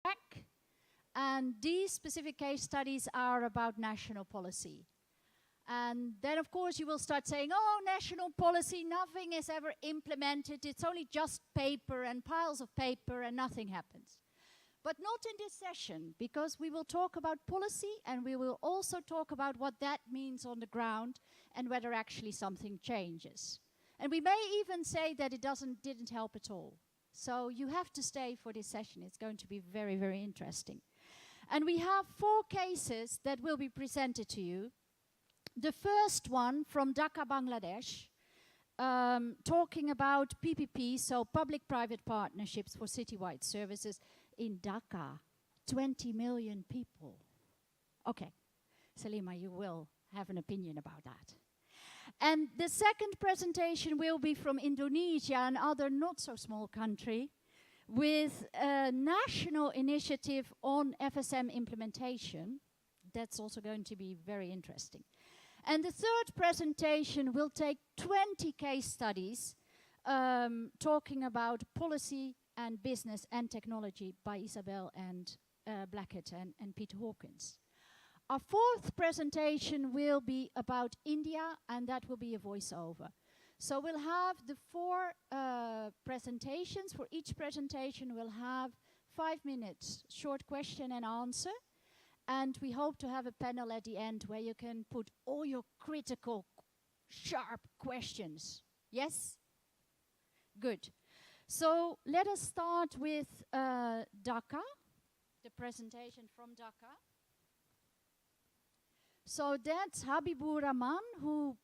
track. And these specific case studies are about national policy. And then, of course, you will start saying, oh, national policy, nothing is ever implemented. It's only just paper and piles of paper and nothing happens. But not in this session, because we will talk about policy and we will also talk about what that means on the ground and whether actually something changes. And we may even say that it didn't help at all. So you have to stay for this session. It's going to be very, very interesting. And we have 4 cases that will be presented to you. The first one from Dhaka, Bangladesh, talking about PPP, so public-private partnerships for citywide services in Dhaka, 20 million people. Okay, Salima, you will have an opinion about that. And the second presentation will be from Indonesia, another not-so-small country, with a national initiative on FSM implementation. That's also going to be very interesting. And the third presentation will take 20 case studies talking about policy and business and technology by Isabel and Blackett and Peter Hawkins. Our fourth presentation will be about India, and that will be a voiceover. So we'll have the 4 presentations. For each presentation, we'll have 5 minutes, short question and answer. And we hope to have a panel at the end where you can put all your critical, sharp questions. Yes? Good. So let us start with Dhaka, the presentation from Dhaka. So that's Habibur Rahman, who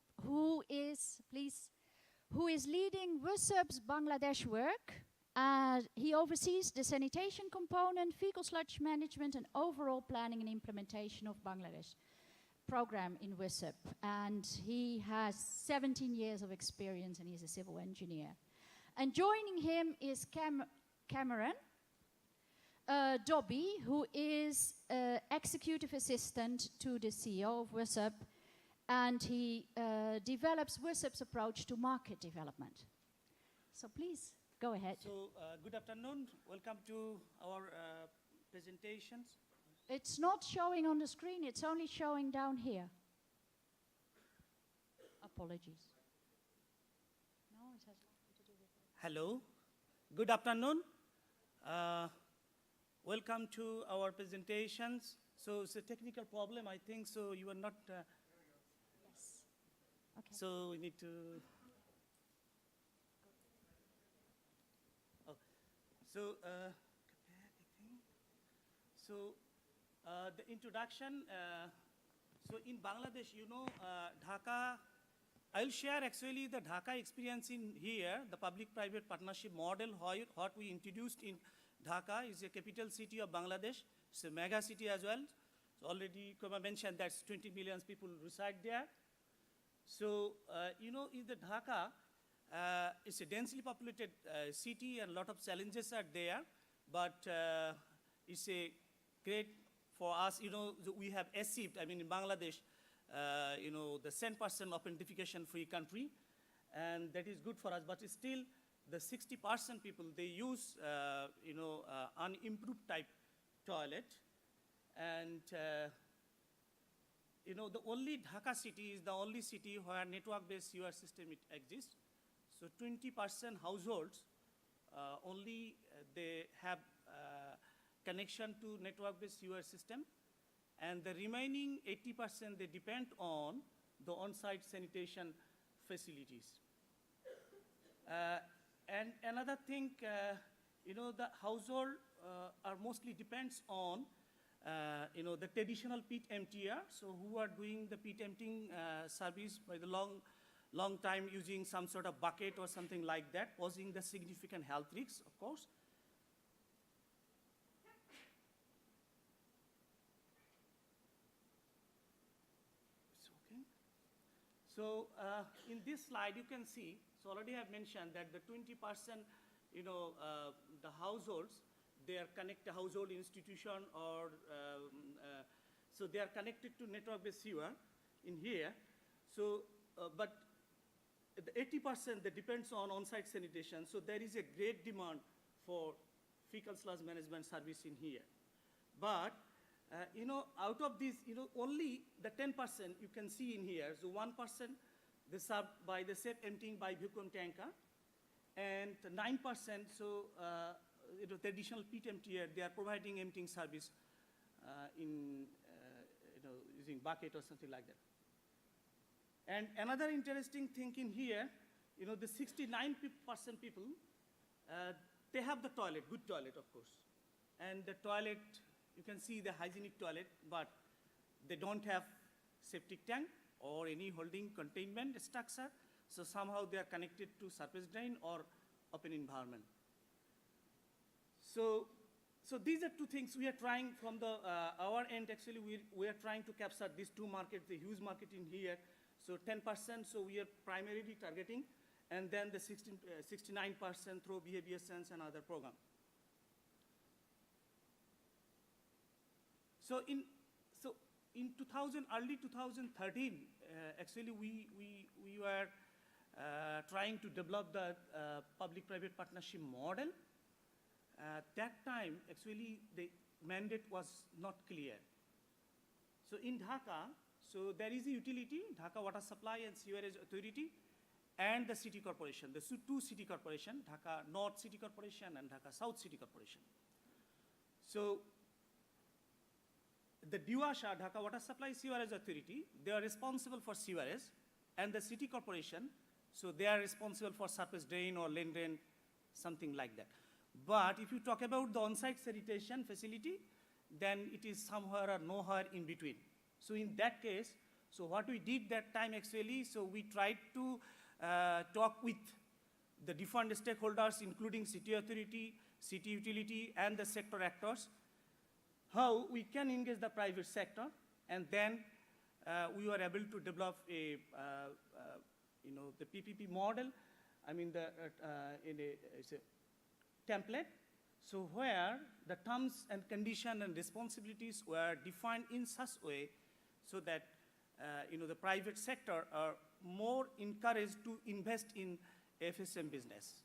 is leading WSUB's Bangladesh work. He oversees the sanitation component, fecal sludge management, and overall planning and implementation of Bangladesh program in WSUB. And he has 17 years of experience, and he's a civil engineer. And joining him is Cameron Dobby, who is executive assistant to the CEO of WSUB, and he develops WSUB's approach to market development. So please, go ahead. So, good afternoon. Welcome to our presentations. It's not showing on the screen, it's only showing down here. Apologies. No, it has nothing to do with it. Hello. Good afternoon. Welcome to our presentations. So, it's a technical problem, I think, so you are not... Yes. Okay. So, we need to... The introduction, so in Bangladesh, you know, Dhaka, I'll share actually the Dhaka experience in here, the public-private partnership model, what we introduced in Dhaka is a capital city of Bangladesh. It's a mega city as well. So already Kuma mentioned that 20 million people reside there. So, you know, in the Dhaka, it's a densely populated city and a lot of challenges are there, but it's a great for us, you know, we have achieved, I mean, in Bangladesh, you know, the 10% open free country, and that is good for us, but still the 60% people, they use, you know, unimproved type toilet, and, you know, the only Dhaka city is the only city where network-based sewer system exists. So 20% households only they have connection to network-based sewer system, and the remaining 80% they depend on the on-site sanitation facilities. And another thing, you know, the household are mostly depends on you know, the traditional pit emptier, so who are doing the pit emptying service by the long time using some sort of bucket or something like that, posing the significant health risks, of course. So in this slide, you can see, so already I've mentioned that the 20%, you know, the households, they are connected household institution or, so they are connected to network-based sewer in here. So, but the 80% that depends on on-site sanitation, so there is a great demand for fecal sludge management service in here. But, out of this, only the 10% you can see in here. So 1%, they served by the safe emptying by vacuum tanker. And 9%, so, the additional pit emptier, they are providing emptying service using bucket or something like that. And another interesting thing in here, the 69% people, they have the toilet, good toilet, of course. And the toilet, you can see the hygienic toilet, but they don't have septic tank or any holding containment structure. So somehow they are connected to surface drain or open environment. So these are two things we are trying from our end. Actually, we are trying to capture these two markets, the huge market in here. So 10%, so we are primarily targeting, and then the 69% through behavior science and other program. So in early 2013, actually we were trying to develop the public-private partnership model. That time, actually, the mandate was not clear. So in Dhaka, so there is a utility, Dhaka Water Supply and Sewerage Authority, and the city corporation, the two city corporation, Dhaka North City Corporation and Dhaka South City Corporation. So the DWASA, Dhaka Water Supply Sewerage Authority, they are responsible for sewerage, and the city corporation, so they are responsible for surface drain or lane drain, something like that. But if you talk about the on-site sanitation facility, then it is somewhere or nowhere in between. So in that case, so what we did that time actually, so we tried to talk with the different stakeholders, including city authority, city utility, and the sector actors, how we can engage the private sector, and then we were able to develop the PPP model. I mean, it's a template, so where the terms and conditions and responsibilities were defined in such way so that the private sector are more encouraged to invest in FSM business.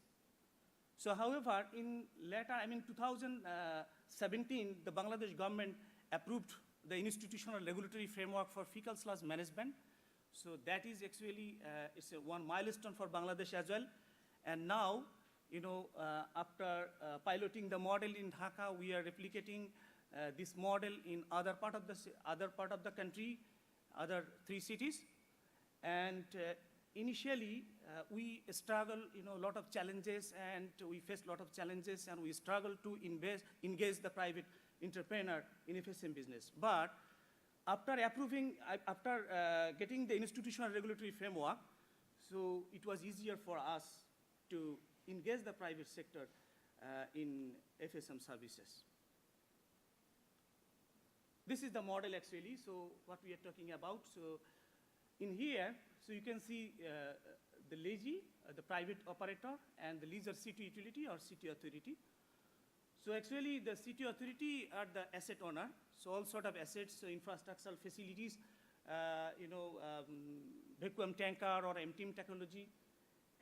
So however, in later, 2017, the Bangladesh government approved the institutional regulatory framework for fecal sludge management. So that is actually, it's one milestone for Bangladesh as well. And now, after piloting the model in Dhaka, we are replicating this model in other part of the country, other 3 cities. And initially, we struggle, a lot of challenges, and we faced a lot of challenges, and we struggle to engage the private entrepreneur in FSM business. But after getting the institutional regulatory framework, so it was easier for us to engage the private sector in FSM services. This is the model actually, so what we are talking about. So in here, so you can see the LEGI, the private operator, and the leisure city utility or city authority. So actually the city authority are the asset owner, so all sort of assets, so infrastructural facilities, vacuum tanker or emptying technology,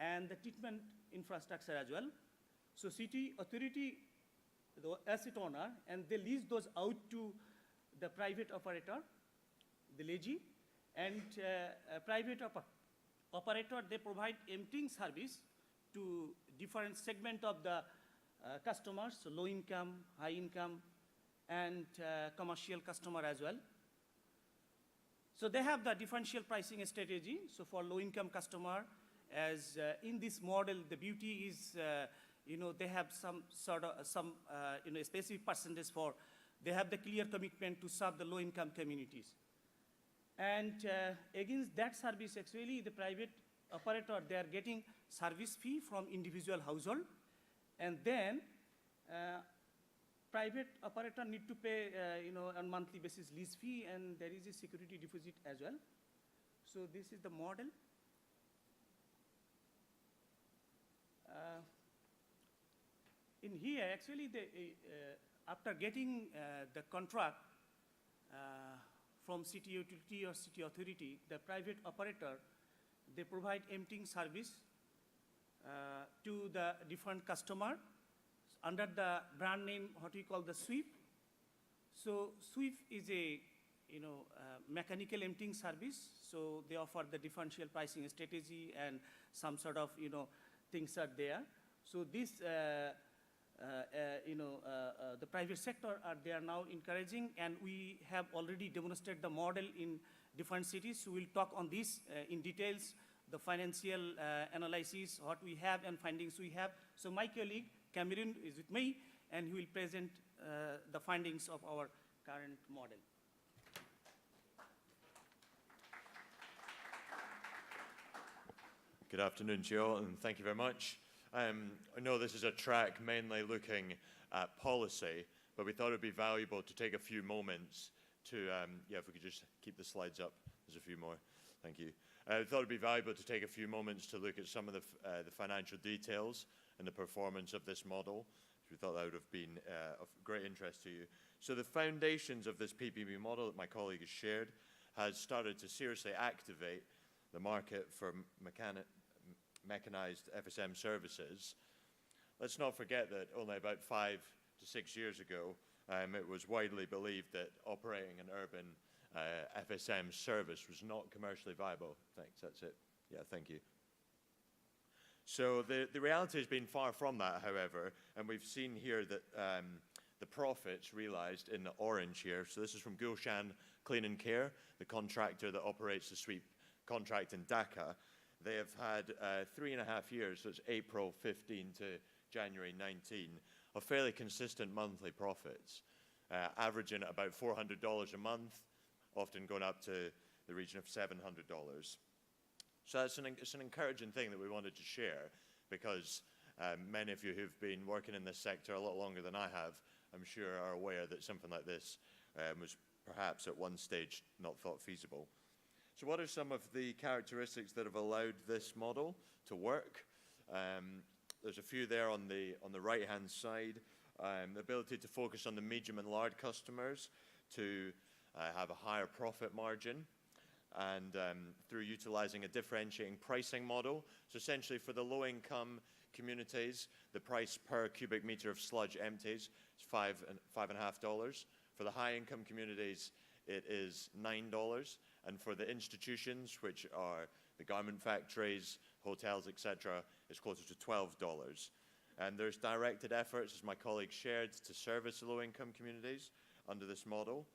and the treatment infrastructure as well. So city authority, the asset owner, and they lease those out to the private operator, the LEGI, and private operator, they provide emptying service to different segment of the customers, so low income, high income, and commercial customer as well. So they have the differential pricing strategy. So for low income customer, as in this model, the beauty is, they have some sort of, specific percentage for, they have the clear commitment to serve the low income communities. And against that service, actually, the private operator, they are getting service fee from individual household. And then private operator need to pay, on monthly basis lease fee, and there is a security deposit as well. So this is the model. In here, actually, after getting the contract from city utility or city authority, the private operator, they provide emptying service to the different customer under the brand name, what we call the sweep. So sweep is a mechanical emptying service. So they offer the differential pricing strategy and some sort of things are there. So this the private sector they are now encouraging, and we have already demonstrated the model in different cities. So we'll talk on this in details, the financial analysis, what we have and findings we have. So my colleague Cameron is with me, and he will present the findings of our current model. Good afternoon to you all, and thank you very much. I know this is a track mainly looking at policy, but we thought it would be valuable to take a few moments to, if we could just keep the slides up. There's a few more. Thank you. I thought it would be valuable to take a few moments to look at some of the financial details and the performance of this model. We thought that would have been of great interest to you. So the foundations of this PPP model that my colleague has shared has started to seriously activate the market for mechanized FSM services. Let's not forget that only about 5 to 6 years ago, it was widely believed that operating an urban FSM service was not commercially viable. Thanks, that's it. Yeah, thank you. So the reality has been far from that, however, and we've seen here that the profits realized in the orange here. So this is from Gulshan Clean and Care, the contractor that operates the sweep contract in Dhaka. They have had 3.5 years, so it's April 15 to January 19, of fairly consistent monthly profits, averaging at about $400 a month, often going up to the region of $700. So it's an encouraging thing that we wanted to share, because many of you who've been working in this sector a lot longer than I have, I'm sure are aware that something like this was perhaps at one stage not thought feasible. So what are some of the characteristics that have allowed this model to work? There's a few there on the right-hand side. The ability to focus on the medium and large customers to have a higher profit margin, and through utilizing a differentiating pricing model. So essentially for the low-income communities, the price per cubic meter of sludge empties is $5.50. For the high-income communities, it is $9. And for the institutions, which are the garment factories, hotels, etc., it's closer to $12. And there's directed efforts, as my colleague shared, to service low-income communities under this model.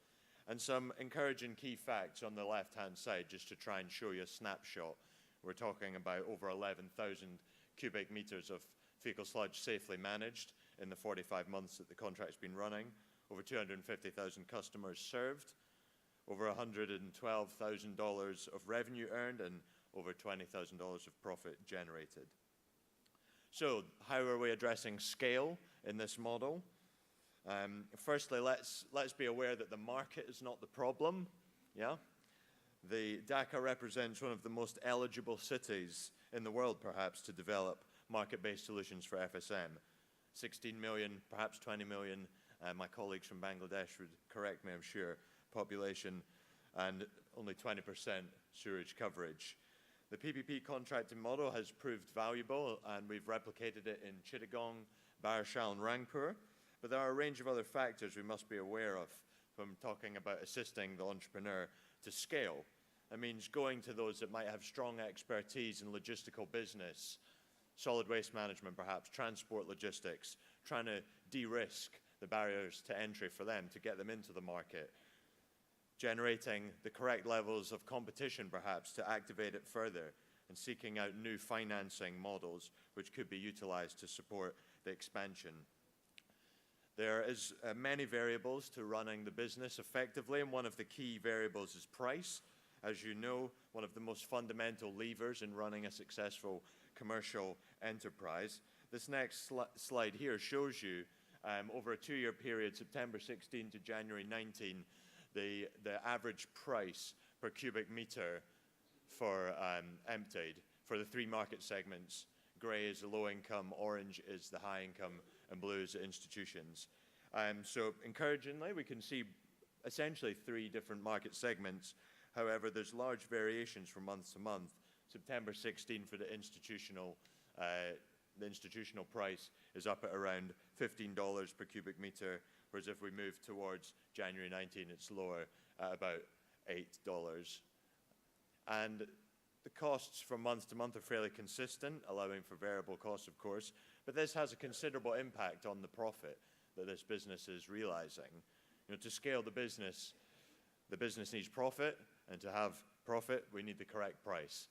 And some encouraging key facts on the left-hand side, just to try and show you a snapshot. We're talking about over 11,000 cubic meters of fecal sludge safely managed in the 45 months that the contract's been running, over 250,000 customers served, over $112,000 of revenue earned, and over $20,000 of profit generated. So how are we addressing scale in this model? Firstly, let's be aware that the market is not the problem. Yeah, the Dhaka represents one of the most eligible cities in the world, perhaps, to develop market-based solutions for FSM. 16 million, perhaps 20 million. My colleagues from Bangladesh would correct me, I'm sure. Population, and only 20% sewerage coverage. The PPP contracting model has proved valuable, and we've replicated it in Chittagong, Barishal, and Rangpur. But there are a range of other factors we must be aware of when talking about assisting the entrepreneur to scale. It means going to those that might have strong expertise in logistical business, solid waste management perhaps, transport logistics, trying to de-risk the barriers to entry for them to get them into the market. Generating the correct levels of competition perhaps to activate it further, and seeking out new financing models which could be utilized to support the expansion. There is many variables to running the business effectively, and one of the key variables is price. As you know, one of the most fundamental levers in running a successful commercial enterprise. This next slide here shows you over a 2-year period, September 16 to January 19, the average price per cubic meter for emptied for the 3 market segments. Gray is the low income, orange is the high income, and blue is the institutions. So encouragingly, we can see essentially 3 different market segments. However, there's large variations from month to month. September 16 for the institutional the institutional price is up at around $15 per cubic meter, whereas if we move towards January 19, it's lower at about $8. And the costs from month to month are fairly consistent, allowing for variable costs, of course, but this has a considerable impact on the profit that this business is realizing. You know, to scale the business needs profit, and to have profit, we need the correct price.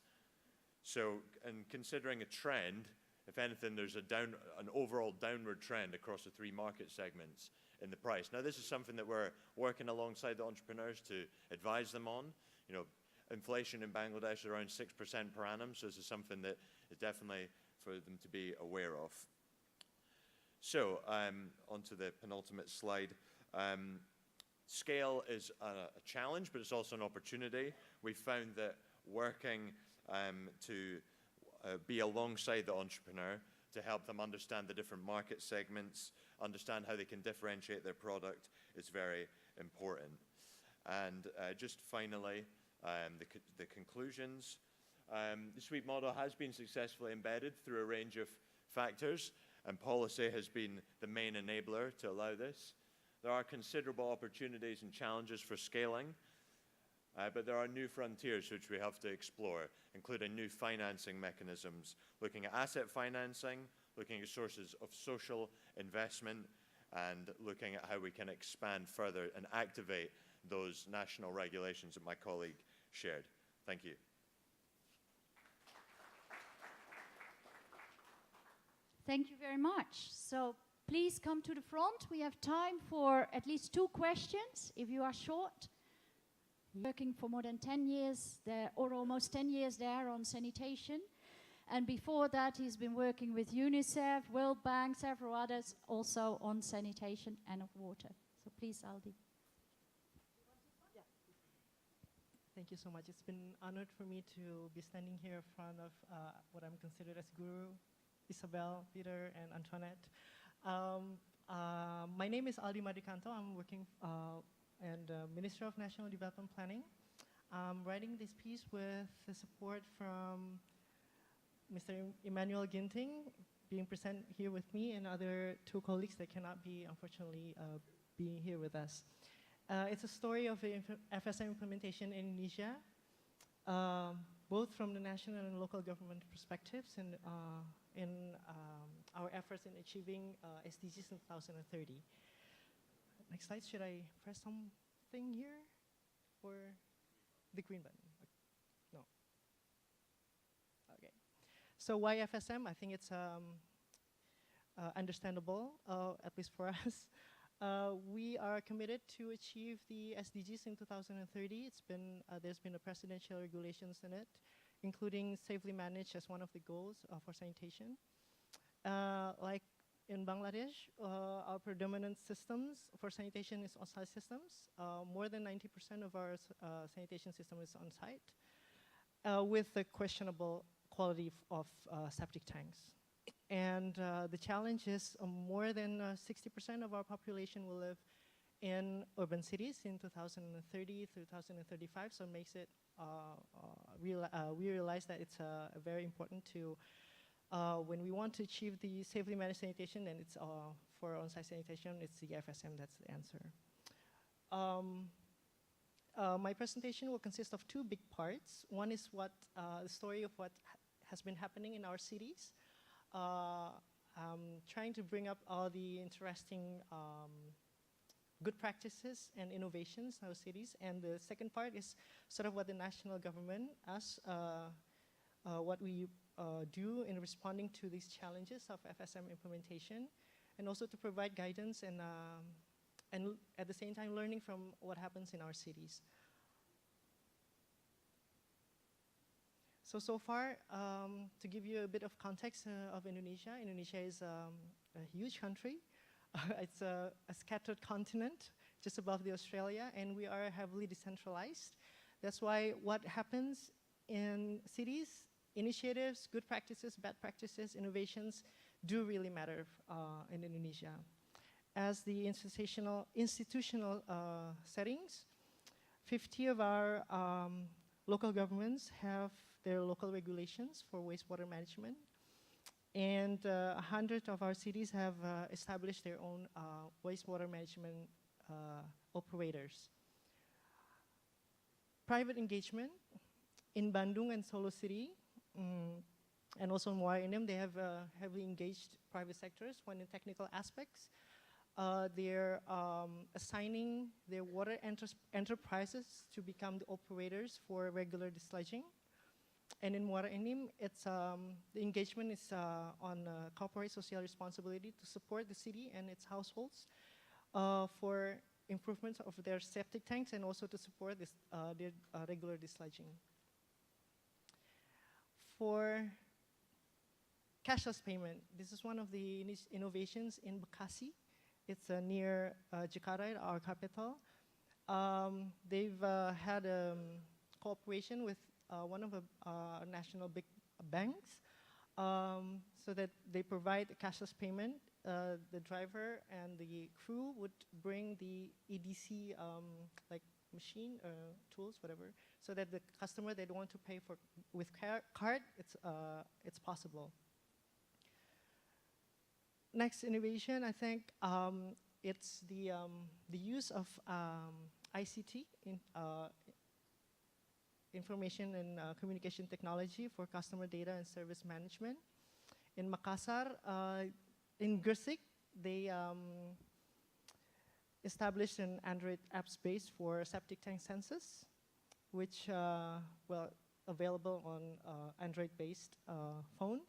So, in considering a trend, if anything, there's an overall downward trend across the three market segments in the price. Now, this is something that we're working alongside the entrepreneurs to advise them on. You know, inflation in Bangladesh is around 6% per annum, so this is something that is definitely for them to be aware of. So, on to the penultimate slide. Scale is a challenge, but it's also an opportunity. We found that working to be alongside the entrepreneur to help them understand the different market segments, understand how they can differentiate their product is very important. And just finally, the conclusions. The suite model has been successfully embedded through a range of factors, and policy has been the main enabler to allow this. There are considerable opportunities and challenges for scaling, but there are new frontiers which we have to explore, including new financing mechanisms, looking at asset financing, looking at sources of social investment, and looking at how we can expand further and activate those national regulations that my colleague shared. Thank you. Thank you very much. So please come to the front. We have time for at least 2 questions, if you are short. Working for more than 10 years there, or almost 10 years there on sanitation. And before that, he's been working with UNICEF, World Bank, several others, also on sanitation and water. So please, Aldi. Thank you so much. It's been honored for me to be standing here in front of what I'm considered as guru, Isabel, Peter, and Antoinette. My name is Aldi Madrikanto. I'm working and Minister of National Development Planning. I'm writing this piece with the support from Mr. Emmanuel Ginting, being present here with me, and other 2 colleagues that cannot be, unfortunately, being here with us. It's a story of the FSM implementation in Indonesia, both from the national and local government perspectives, and in our efforts in achieving SDGs in 2030. Next slide, should I press something here? Or the green button? No. Okay. So why FSM? I think it's understandable, at least for us. We are committed to achieve the SDGs in 2030. There's been a presidential regulations in it, including safely managed as one of the goals for sanitation. Like in Bangladesh, our predominant systems for sanitation is on-site systems. More than 90% of our sanitation system is on-site, with the questionable quality of septic tanks. And the challenge is more than 60% of our population will live in urban cities in 2030 through 2035, so it makes it, we realize that it's very important to, when we want to achieve the safely managed sanitation, and it's for on-site sanitation, it's the FSM, that's the answer. My presentation will consist of 2 big parts. One is the story of what has been happening in our cities. Trying to bring up all the interesting good practices and innovations in our cities. And the second part is sort of what the national government, what we do in responding to these challenges of FSM implementation, and also to provide guidance and at the same time learning from what happens in our cities. So far, to give you a bit of context of Indonesia, Indonesia is a huge country. It's a scattered continent just above the Australia, and we are heavily decentralized. That's why what happens in cities, initiatives, good practices, bad practices, innovations do really matter in Indonesia. As the institutional settings, 50 of our local governments have their local regulations for wastewater management. And 100 of our cities have established their own wastewater management operators. Private engagement in Bandung and Solo City, and also in Muara Enim, they have heavily engaged private sectors when in technical aspects. They're assigning their water enterprises to become the operators for regular desludging. And in Muara Enim, it's, the engagement is on corporate social responsibility to support the city and its households for improvements of their septic tanks and also to support this, their regular desludging. For cashless payment, this is one of the innovations in Bekasi. It's near Jakarta, our capital. They've had cooperation with one of the national big banks so that they provide cashless payment. The driver and the crew would bring the EDC like machine, tools, whatever, so that the customer they don't want to pay for with card, it's possible. Next innovation, I think it's the use of ICT, information and communication technology for customer data and service management. In Makassar, in Gresik, they established an Android app space for septic tank census, which, well, available on Android-based phone,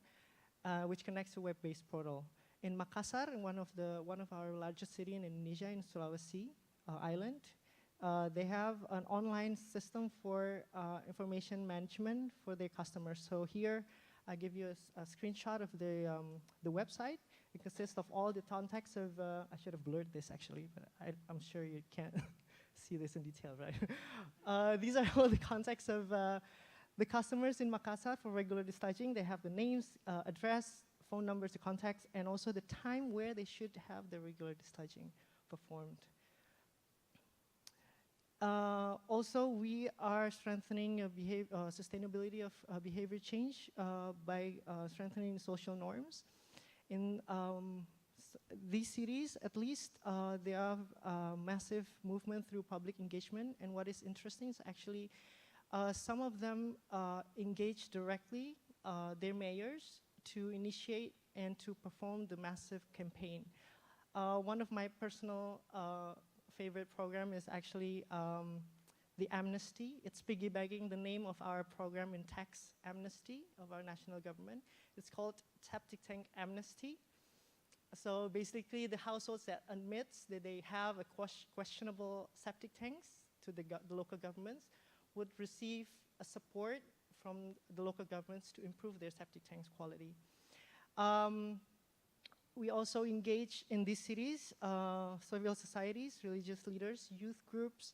which connects to web-based portal. In Makassar, in one of our largest city in Indonesia, in Sulawesi Island, they have an online system for information management for their customers. So here, I give you a screenshot of the website. It consists of all the contacts of, I should have blurred this actually, but I'm sure you can't see this in detail, right? These are all the contacts of the customers in Makassar for regular desludging. They have the names, address, phone numbers to contact, and also the time where they should have the regular desludging performed. Also, we are strengthening sustainability of behavior change by strengthening social norms. In these cities, at least, there are massive movement through public engagement. And what is interesting is actually some of them engage directly their mayors to initiate and to perform the massive campaign. One of my personal favorite program is actually the amnesty. It's piggybacking the name of our program in tax amnesty of our national government. It's called Septic Tank Amnesty. So basically, the households that admits that they have a questionable septic tanks to the local governments would receive a support from the local governments to improve their septic tanks quality. We also engage in these cities, civil societies, religious leaders, youth groups,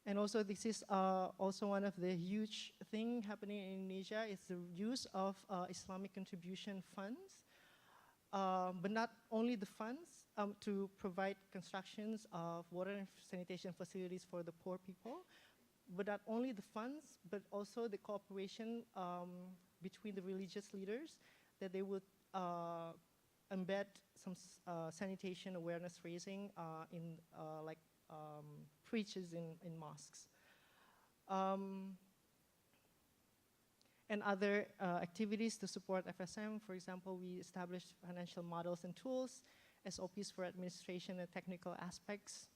and also this is also one of the huge thing happening in Indonesia is the use of Islamic contribution funds, but not only the funds to provide constructions of water and sanitation facilities for the poor people, but not only the funds, but also the cooperation between the religious leaders that they would embed some sanitation awareness raising in preaches in mosques. And other activities to support FSM. For example, we established financial models and tools, SOPs for administration and technical aspects,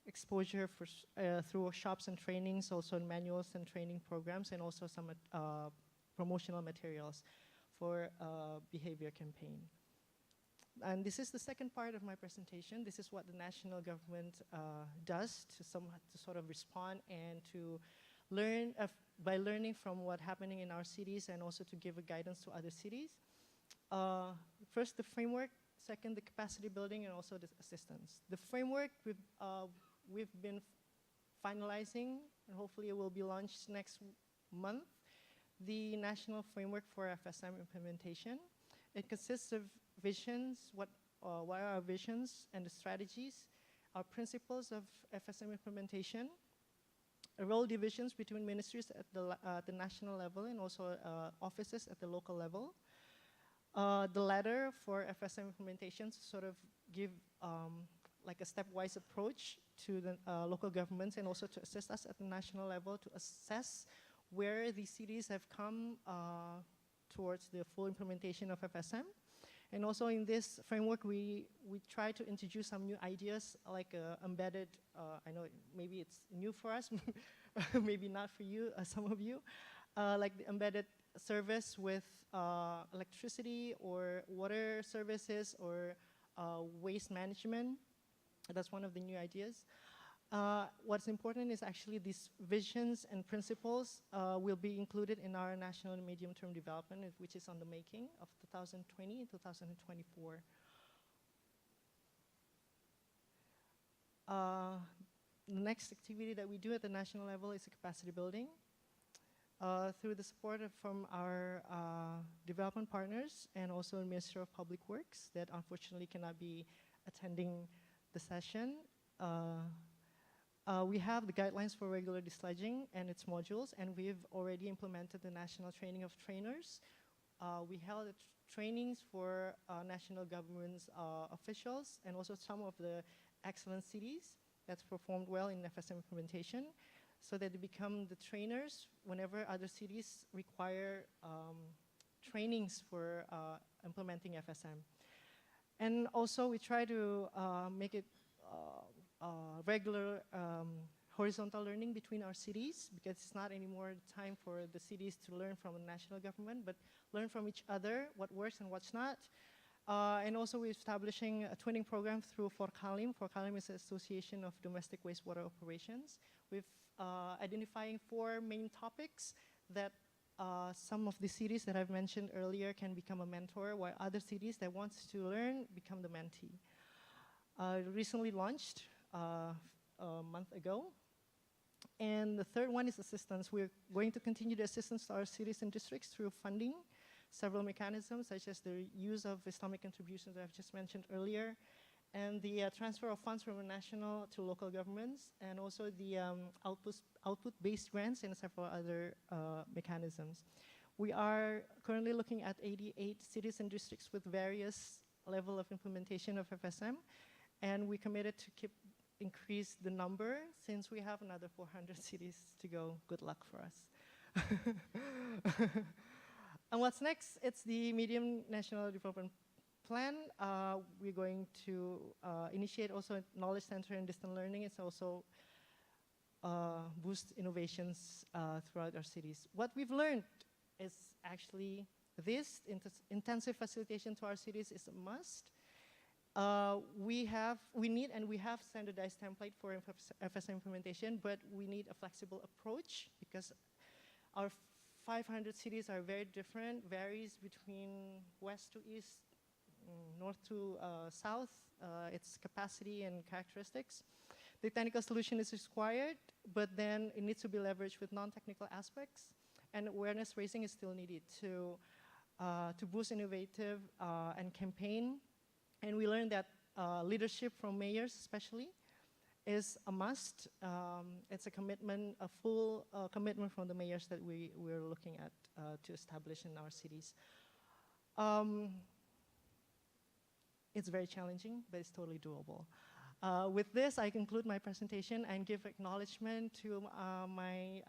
exposure for, through workshops and trainings, also in manuals and training programs, and also some promotional materials for behavior campaign. And this is the second part of my presentation. This is what the national government does to sort of respond and to learn, by learning from what's happening in our cities and also to give a guidance to other cities. First, the framework. Second, the capacity building and also the assistance. The framework we've been finalizing, and hopefully it will be launched next month. The National Framework for FSM Implementation. It consists of visions, what are our visions and the strategies, our principles of FSM implementation, role divisions between ministries at the national level and also offices at the local level, The latter for FSM implementation to sort of give like a stepwise approach to the local governments, and also to assist us at the national level to assess where these cities have come towards the full implementation of FSM. And also in this framework, we try to introduce some new ideas like embedded, I know maybe it's new for us, maybe not for you, some of you, like the embedded service with electricity or water services or waste management. That's one of the new ideas. What's important is actually these visions and principles will be included in our national and medium-term development, which is on the making of 2020 and 2024. The next activity that we do at the national level is capacity building. Through the support from our development partners and also the Ministry of Public Works that unfortunately cannot be attending the session. We have the guidelines for regular desludging and its modules, and we've already implemented the national training of trainers. We held trainings for national government's officials and also some of the excellent cities that's performed well in FSM implementation, so that they become the trainers whenever other cities require trainings for implementing FSM. And also we try to make it regular horizontal learning between our cities, because it's not anymore time for the cities to learn from the national government, but learn from each other what works and what's not. And also we're establishing a twinning program through Forkalim. Forkalim is an association of domestic wastewater operations. With identifying 4 main topics that some of the cities that I've mentioned earlier can become a mentor, while other cities that want to learn become the mentee. Recently launched a month ago. And the third one is assistance. We're going to continue the assistance to our cities and districts through funding, several mechanisms such as the use of Islamic contributions that I've just mentioned earlier, and the transfer of funds from national to local governments, and also the output-based grants and several other mechanisms. We are currently looking at 88 cities and districts with various level of implementation of FSM, and we committed to increase the number since we have another 400 cities to go. Good luck for us. And what's next? It's the Medium National Development Plan. We're going to initiate also a knowledge center and distance learning. It's also boost innovations throughout our cities. What we've learned is actually this: intensive facilitation to our cities is a must. We need and we have standardized template for FSM implementation, but we need a flexible approach because our 500 cities are very different, varies between west to east, north to south, its capacity and characteristics. The technical solution is required, but then it needs to be leveraged with non-technical aspects, and awareness raising is still needed to boost innovative and campaign. And we learned that leadership from mayors especially is a must. It's a commitment, a full commitment from the mayors that we're looking at to establish in our cities. It's very challenging, but it's totally doable. With this, I conclude my presentation and give acknowledgement to my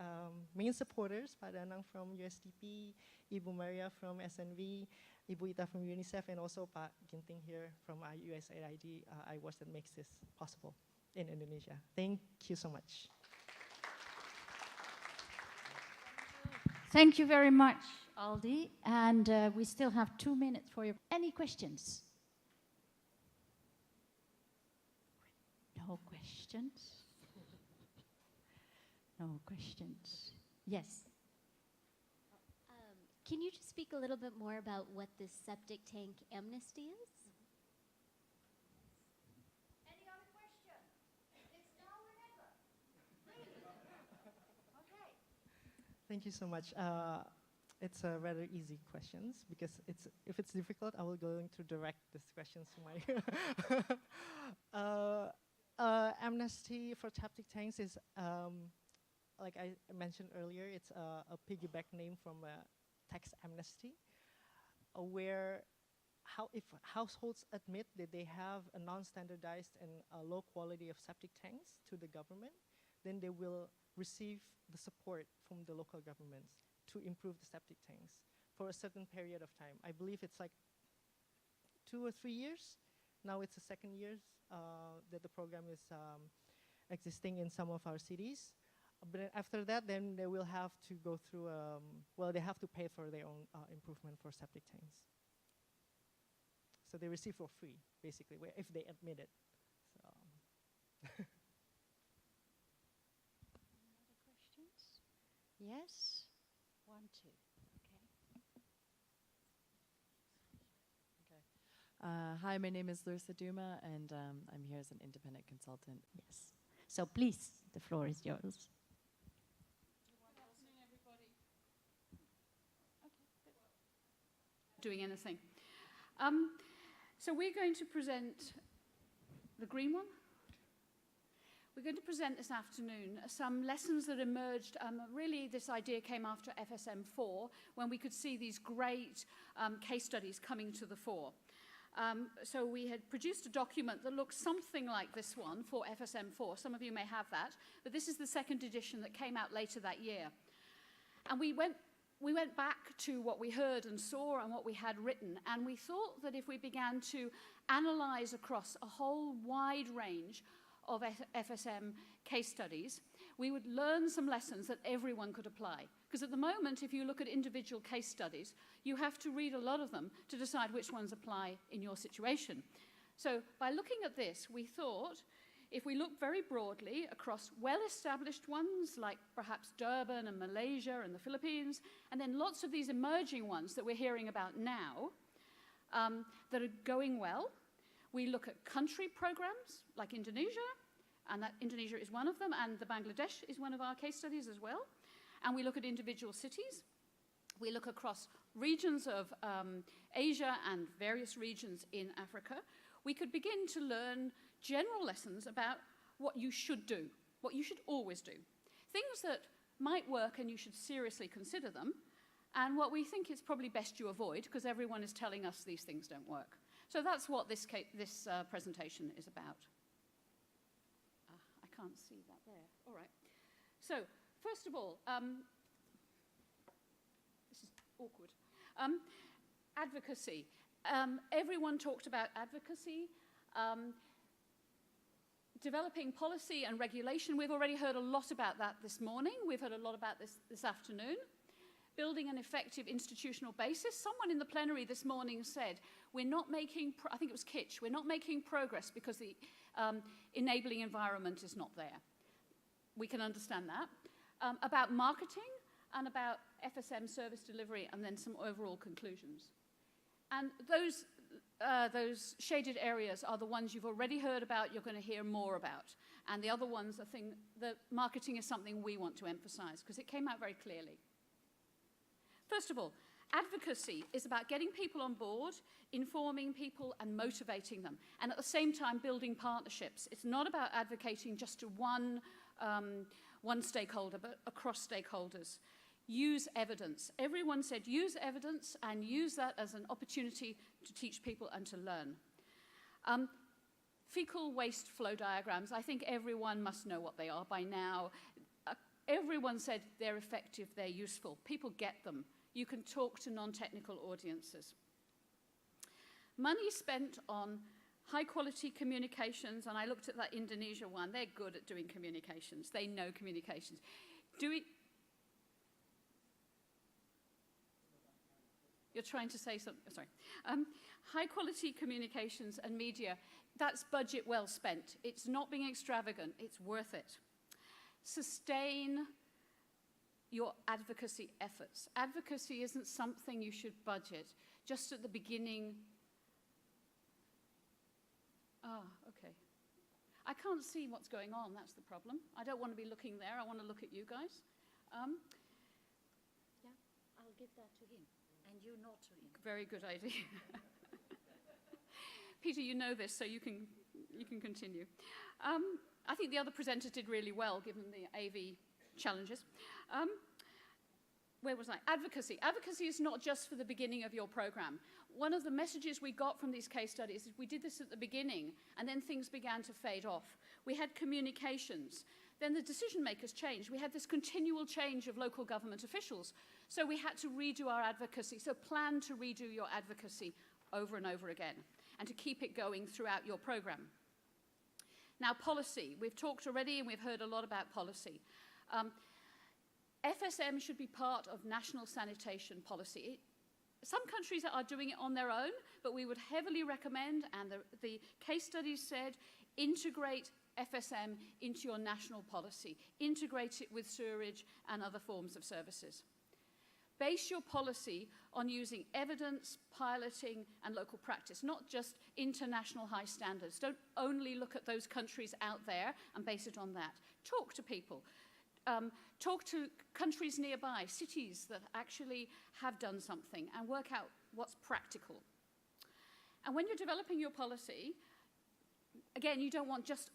main supporters, Pak Danang from USDP, Ibu Maria from SNV, Ibu Ita from UNICEF, and also Pak Ginting here from USAID, IWAS, that makes this possible in Indonesia. Thank you so much. Thank you very much, Aldi. And we still have 2 minutes for you. Any questions? No questions? No questions. Yes. Can you just speak a little bit more about what this septic tank amnesty is? Any other question? It's now or never. Okay. Thank you so much. It's a rather easy questions because if it's difficult, I will go to direct these questions to my amnesty for septic tanks is, like I mentioned earlier, it's a piggyback name from tax amnesty, where if households admit that they have a non-standardized and low quality of septic tanks to the government, then they will receive the support from the local governments to improve the septic tanks for a certain period of time. I believe it's like 2 or 3 years. Now it's the second year that the program is existing in some of our cities. But after that, then they will have to go through, well, they have to pay for their own improvement for septic tanks. So they receive for free, basically, if they admit it. So. Other questions? Yes? 1, 2. Okay. Hi, my name is Larissa Duma, and I'm here as an independent consultant. Yes. So please, the floor is yours. Doing anything. So we're going to present the green one. We're going to present this afternoon some lessons that emerged. Really, this idea came after FSM4, when we could see these great case studies coming to the fore. So we had produced a document that looks something like this one for FSM4. Some of you may have that, but this is the second edition that came out later that year. And we went back to what we heard and saw and what we had written, and we thought that if we began to analyze across a whole wide range of FSM case studies, we would learn some lessons that everyone could apply. Because at the moment, if you look at individual case studies, you have to read a lot of them to decide which ones apply in your situation. So by looking at this, we thought, if we look very broadly across well-established ones, like perhaps Durban and Malaysia and the Philippines, and then lots of these emerging ones that we're hearing about now that are going well, we look at country programs like Indonesia, and that Indonesia is one of them, and the Bangladesh is one of our case studies as well. And we look at individual cities. We look across regions of Asia and various regions in Africa. We could begin to learn general lessons about what you should do, what you should always do. Things that might work and you should seriously consider them, and what we think it's probably best you avoid because everyone is telling us these things don't work. So that's what this presentation is about. I can't see that there. All right. So, first of all, this is awkward. Advocacy. Everyone talked about advocacy. Developing policy and regulation. We've already heard a lot about that this morning. We've heard a lot about this afternoon. Building an effective institutional basis. Someone in the plenary this morning said, we're not making, I think it was Kitch, we're not making progress because the enabling environment is not there. We can understand that. About marketing and about FSM service delivery, and then some overall conclusions. And those shaded areas are the ones you've already heard about, you're going to hear more about. And the other ones are that marketing is something we want to emphasize because it came out very clearly. First of all, advocacy is about getting people on board, informing people and motivating them, and at the same time building partnerships. It's not about advocating just to one stakeholder, but across stakeholders. Use evidence. Everyone said use evidence and use that as an opportunity to teach people and to learn. Fecal waste flow diagrams. I think everyone must know what they are by now. Everyone said they're effective, they're useful. People get them. You can talk to non-technical audiences. Money spent on high-quality communications, and I looked at that Indonesia one. They're good at doing communications. They know communications. You're trying to say something, sorry. High-quality communications and media, that's budget well spent. It's not being extravagant. It's worth it. Sustain your advocacy efforts. Advocacy isn't something you should budget. Just at the beginning. Okay. I can't see what's going on, that's the problem. I don't want to be looking there, I want to look at you guys. Yeah, I'll give that to him, and you not to him. Very good idea. Peter, you know this, so you can continue. I think the other presenters did really well, given the AV challenges. where was I? Advocacy. Advocacy is not just for the beginning of your program. One of the messages we got from these case studies is we did this at the beginning, and then things began to fade off. We had communications. Then the decision makers changed. We had this continual change of local government officials. So we had to redo our advocacy. So plan to redo your advocacy over and over again, and to keep it going throughout your program. Now, policy. We've talked already, and we've heard a lot about policy. FSM should be part of national sanitation policy. Some countries are doing it on their own, but we would heavily recommend, and the case studies said, integrate FSM into your national policy. Integrate it with sewerage and other forms of services. Base your policy on using evidence, piloting, and local practice, not just international high standards. Don't only look at those countries out there and base it on that. Talk to people. Talk to countries nearby, cities that actually have done something, and work out what's practical. And when you're developing your policy, again, you don't want just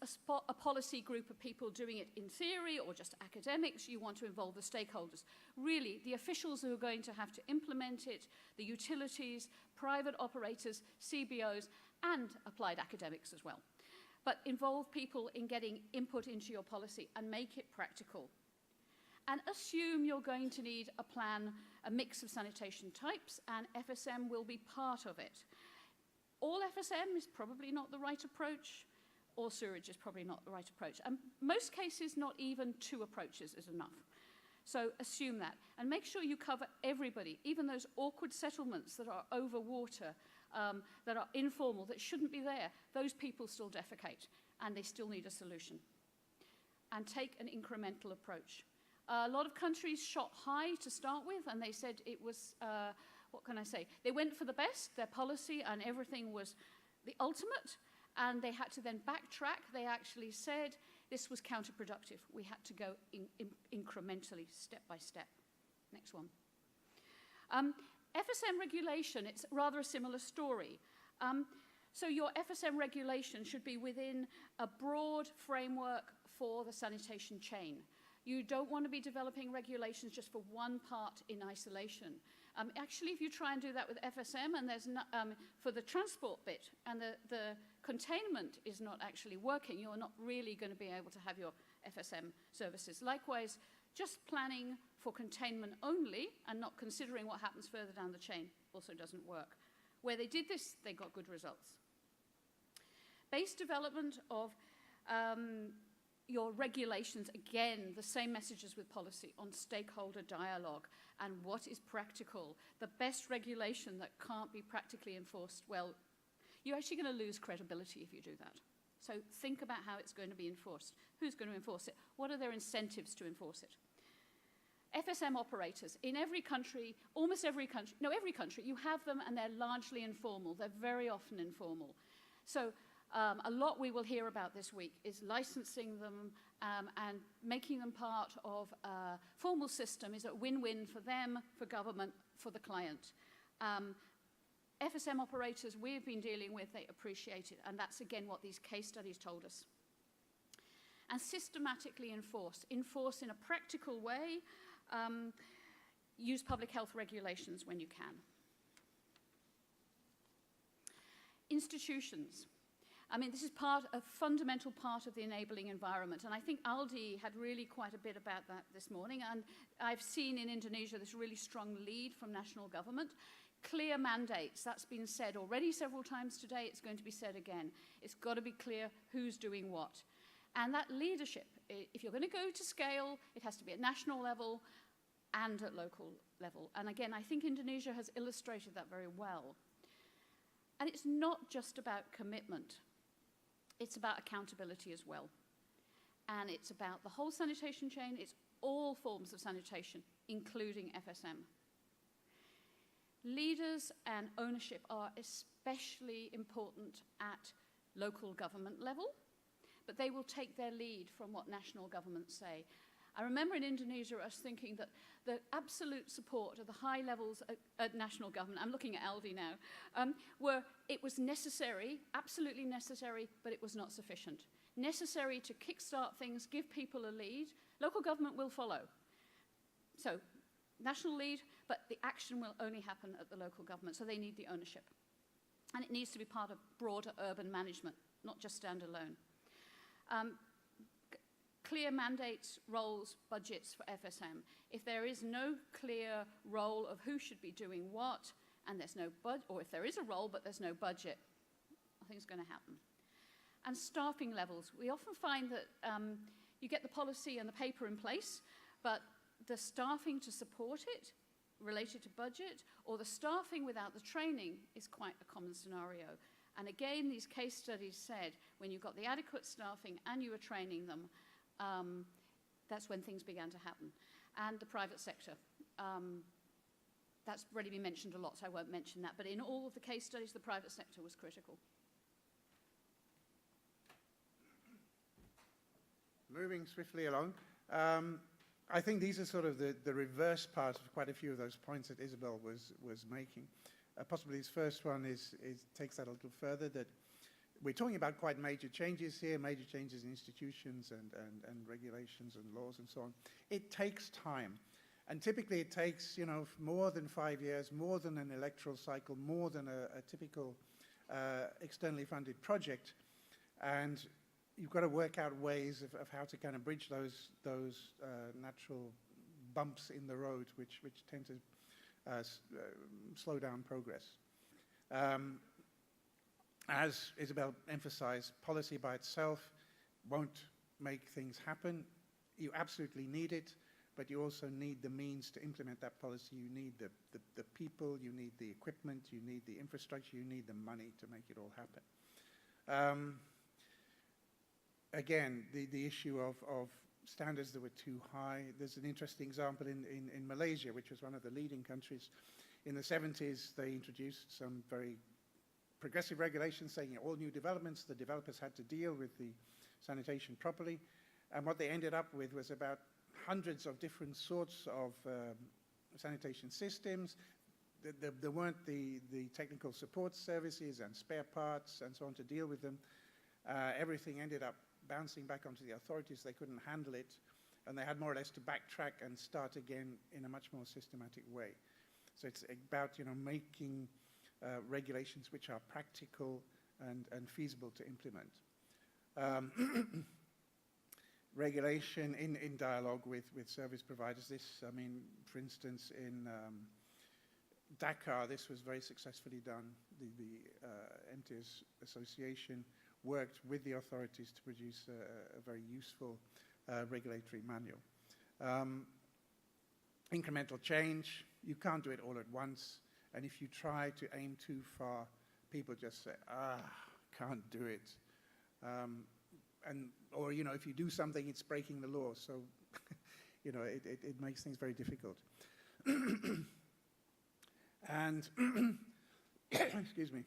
a policy group of people doing it in theory or just academics. You want to involve the stakeholders. Really, the officials who are going to have to implement it, the utilities, private operators, CBOs, and applied academics as well. But involve people in getting input into your policy and make it practical. And assume you're going to need a plan, a mix of sanitation types, and FSM will be part of it. All FSM is probably not the right approach. All sewerage is probably not the right approach. And most cases, not even 2 approaches is enough. So assume that. And make sure you cover everybody, even those awkward settlements that are over water, that are informal, that shouldn't be there. Those people still defecate, and they still need a solution. And take an incremental approach. A lot of countries shot high to start with, and they said it was, what can I say? They went for the best, their policy, and everything was the ultimate, and they had to then backtrack. They actually said this was counterproductive. We had to go incrementally, step by step. Next one. FSM regulation, it's rather a similar story. So your FSM regulation should be within a broad framework for the sanitation chain. You don't want to be developing regulations just for one part in isolation. Actually, if you try and do that with FSM, and there's not, for the transport bit, and the containment is not actually working, you're not really going to be able to have your FSM services. Likewise, just planning for containment only and not considering what happens further down the chain also doesn't work. Where they did this, they got good results. Base development of your regulations, again, the same messages with policy on stakeholder dialogue and what is practical. The best regulation that can't be practically enforced, well, you're actually going to lose credibility if you do that. So think about how it's going to be enforced. Who's going to enforce it? What are their incentives to enforce it? FSM operators, in every country, almost every country, no, every country, you have them and they're largely informal. They're very often informal. So a lot we will hear about this week is licensing them and making them part of a formal system is a win-win for them, for government, for the client. FSM operators we've been dealing with, they appreciate it, and that's again what these case studies told us. And systematically enforce in a practical way, use public health regulations when you can. Institutions. I mean, this is a fundamental part of the enabling environment, and I think Aldi had really quite a bit about that this morning, and I've seen in Indonesia this really strong lead from national government. Clear mandates, that's been said already several times today, it's going to be said again. It's got to be clear who's doing what. And that leadership, if you're going to go to scale, it has to be at national level and at local level. And again, I think Indonesia has illustrated that very well. And it's not just about commitment. It's about accountability as well. And it's about the whole sanitation chain. It's all forms of sanitation, including FSM. Leaders and ownership are especially important at local government level, but they will take their lead from what national governments say. I remember in Indonesia us thinking that the absolute support of the high levels at national government, I'm looking at Aldi now, it was necessary, absolutely necessary, but it was not sufficient. Necessary to kickstart things, give people a lead. Local government will follow. So national lead, but the action will only happen at the local government, so they need the ownership. And it needs to be part of broader urban management, not just standalone. Clear mandates, roles, budgets for FSM. If there is no clear role of who should be doing what, and there's no budget, or if there is a role but there's no budget, nothing's going to happen. And staffing levels. We often find that you get the policy and the paper in place, but the staffing to support it, related to budget, or the staffing without the training is quite a common scenario. And again, these case studies said, when you've got the adequate staffing and you were training them, that's when things began to happen. And the private sector. That's already been mentioned a lot, so I won't mention that. But in all of the case studies, the private sector was critical. Moving swiftly along, I think these are sort of the reverse part of quite a few of those points that Isabel was making. Possibly this first one takes that a little further, that we're talking about quite major changes here, major changes in institutions and regulations and laws and so on. It takes time. And typically it takes, you know, more than 5 years, more than an electoral cycle, more than a typical externally funded project. And you've got to work out ways of how to kind of bridge those natural bumps in the road which tend to slow down progress. As Isabel emphasized, policy by itself won't make things happen. You absolutely need it, but you also need the means to implement that policy. You need the people, you need the equipment, you need the infrastructure, you need the money to make it all happen. Again, the issue of standards that were too high. There's an interesting example in Malaysia, which was one of the leading countries. In the 70s, they introduced some very progressive regulations saying all new developments, the developers had to deal with the sanitation properly. And what they ended up with was about hundreds of different sorts of sanitation systems. There weren't the technical support services and spare parts and so on to deal with them. Everything ended up bouncing back onto the authorities. They couldn't handle it, and they had more or less to backtrack and start again in a much more systematic way. So it's about, you know, making regulations which are practical and feasible to implement. Regulation in dialogue with service providers. This, I mean, for instance, in Dakar, this was very successfully done. The MTS Association worked with the authorities to produce a very useful regulatory manual. Incremental change, you can't do it all at once, and if you try to aim too far, people just say, can't do it. Or, you know, if you do something, it's breaking the law, so, you know, it makes things very difficult. And, excuse me,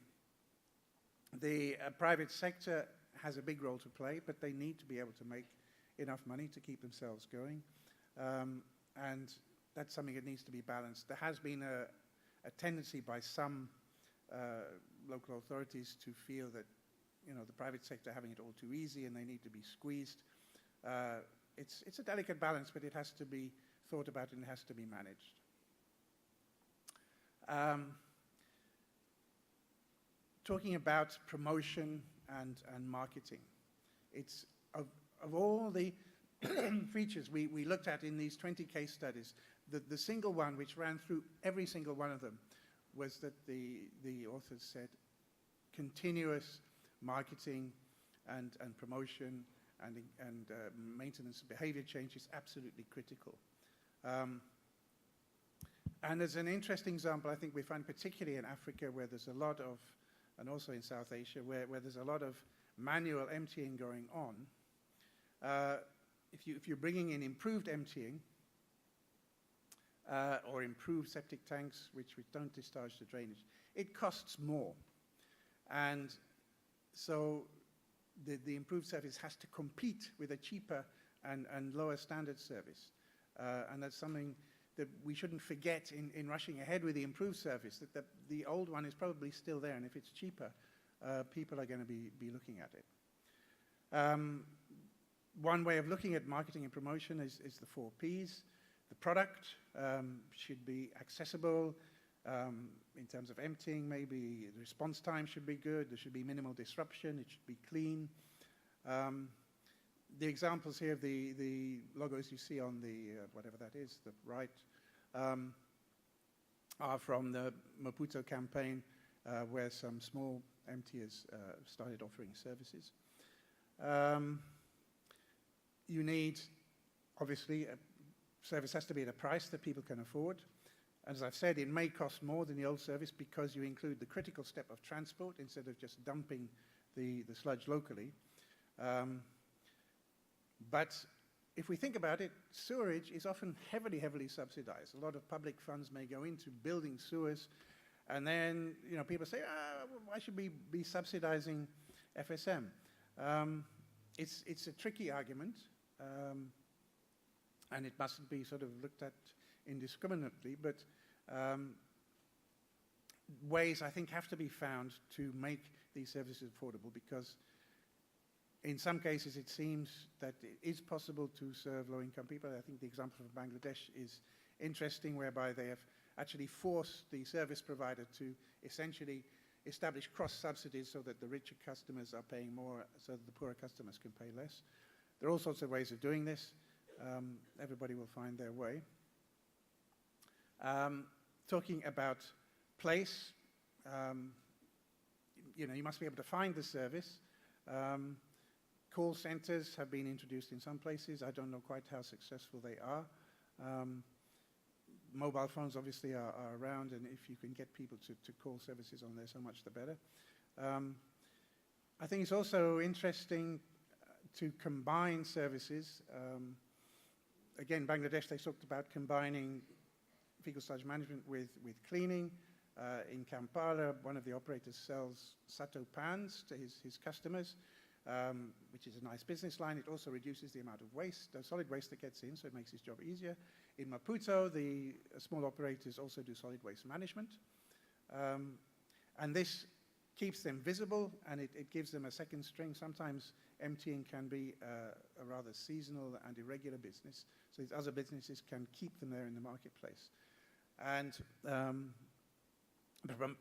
the private sector has a big role to play, but they need to be able to make enough money to keep themselves going. And that's something that needs to be balanced. There has been a tendency by some local authorities to feel that, you know, the private sector having it all too easy and they need to be squeezed. It's a delicate balance, but it has to be thought about and it has to be managed. Talking about promotion and marketing, it's of all the features we looked at in these 20 case studies, the single one which ran through every single one of them was that the authors said continuous marketing and promotion and maintenance of behavior change is absolutely critical. And as an interesting example, I think we find particularly in Africa where there's a lot of, and also in South Asia, where there's a lot of manual emptying going on. If you're bringing in improved emptying or improved septic tanks which don't discharge the drainage, it costs more. And so the improved service has to compete with a cheaper and lower standard service. And that's something that we shouldn't forget in rushing ahead with the improved service, that the old one is probably still there, and if it's cheaper, people are going to be looking at it. One way of looking at marketing and promotion is the 4 Ps. The product should be accessible in terms of emptying, maybe the response time should be good, there should be minimal disruption, it should be clean. The examples here of the logos you see on the, whatever that is, the right, are from the Maputo campaign, where some small emptiers started offering services. You need, obviously, a service has to be at a price that people can afford. As I've said, it may cost more than the old service because you include the critical step of transport instead of just dumping the sludge locally. But if we think about it, sewerage is often heavily, heavily subsidized. A lot of public funds may go into building sewers, and then people say, why should we be subsidizing FSM? It's a tricky argument, and it mustn't be sort of looked at indiscriminately, but ways I think have to be found to make these services affordable, because in some cases it seems that it is possible to serve low-income people. I think the example of Bangladesh is interesting, whereby they have actually forced the service provider to essentially establish cross-subsidies so that the richer customers are paying more, so that the poorer customers can pay less. There are all sorts of ways of doing this. Everybody will find their way. Talking about place, you must be able to find the service. Call centers have been introduced in some places. I don't know quite how successful they are. Mobile phones obviously are around, and if you can get people to call services on there, so much the better. I think it's also interesting to combine services. Again, Bangladesh, they talked about combining fecal sludge management with cleaning. In Kampala, one of the operators sells Sato pans to his customers, which is a nice business line. It also reduces the amount of waste, the solid waste that gets in, so it makes his job easier. In Maputo, the small operators also do solid waste management. And this keeps them visible, and it gives them a second string. Sometimes emptying can be a rather seasonal and irregular business, so these other businesses can keep them there in the marketplace. And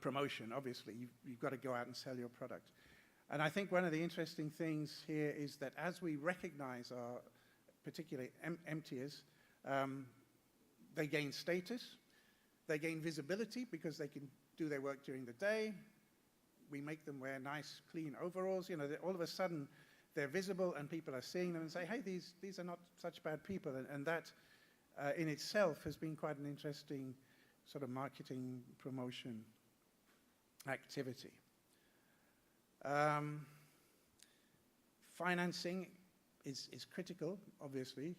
promotion, obviously, you've got to go out and sell your product. And I think one of the interesting things here is that as we recognize our particularly emptiers, they gain status, they gain visibility because they can do their work during the day. We make them wear nice, clean overalls. All of a sudden, they're visible and people are seeing them and say, hey, these are not such bad people. And that in itself has been quite an interesting sort of marketing promotion activity. Financing is critical, obviously,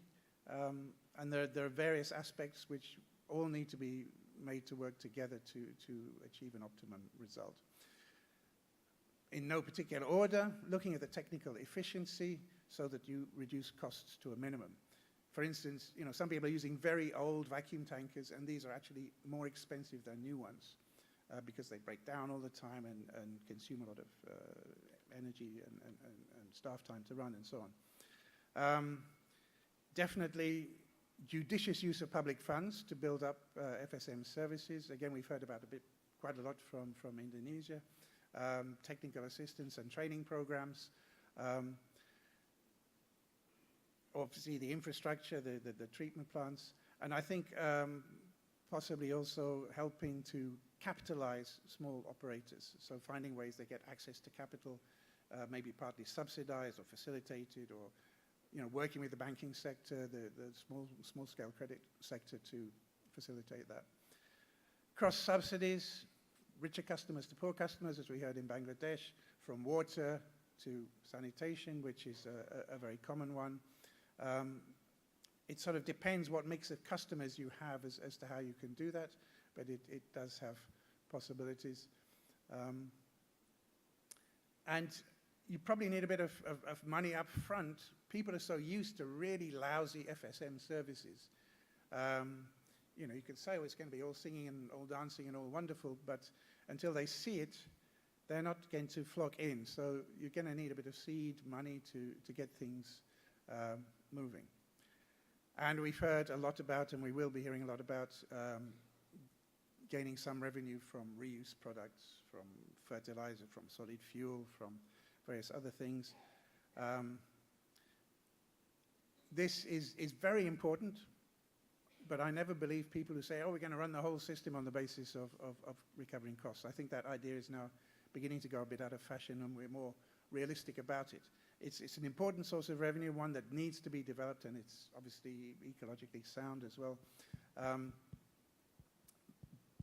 and there are various aspects which all need to be made to work together to achieve an optimum result. In no particular order, looking at the technical efficiency so that you reduce costs to a minimum. For instance, some people are using very old vacuum tankers, and these are actually more expensive than new ones because they break down all the time and consume a lot of energy and staff time to run and so on. Definitely judicious use of public funds to build up FSM services. Again, we've heard about quite a lot from Indonesia. Technical assistance and training programs. Obviously the infrastructure, the treatment plants, and I think possibly also helping to capitalize small operators. So finding ways they get access to capital, maybe partly subsidized or facilitated, or working with the banking sector, the small-scale credit sector to facilitate that. Cross subsidies, richer customers to poor customers, as we heard in Bangladesh, from water to sanitation, which is a very common one. It sort of depends what mix of customers you have as to how you can do that, but it does have possibilities. And you probably need a bit of money up front. People are so used to really lousy FSM services. You could say, oh, it's going to be all singing and all dancing and all wonderful, but until they see it, they're not going to flock in. So you're going to need a bit of seed money to get things moving. And we've heard a lot about, and we will be hearing a lot about, gaining some revenue from reuse products, from fertilizer, from solid fuel, from various other things. This is very important, but I never believe people who say, oh, we're going to run the whole system on the basis of recovering costs. I think that idea is now beginning to go a bit out of fashion, and we're more realistic about it. It's an important source of revenue, one that needs to be developed, and it's obviously ecologically sound as well.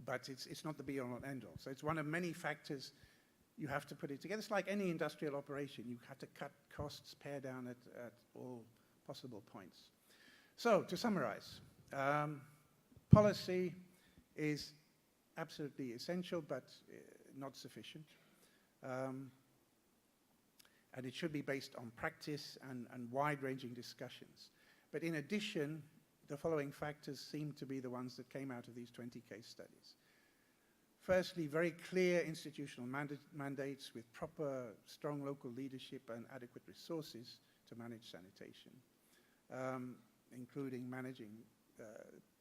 But it's not the be-all and end-all. So it's one of many factors you have to put it together. It's like any industrial operation. You have to cut costs, pare down at all possible points. So to summarize, policy is absolutely essential, but not sufficient. And it should be based on practice and wide-ranging discussions. But in addition, the following factors seem to be the ones that came out of these 20 case studies. Firstly, very clear institutional mandates with proper, strong local leadership and adequate resources to manage sanitation, including managing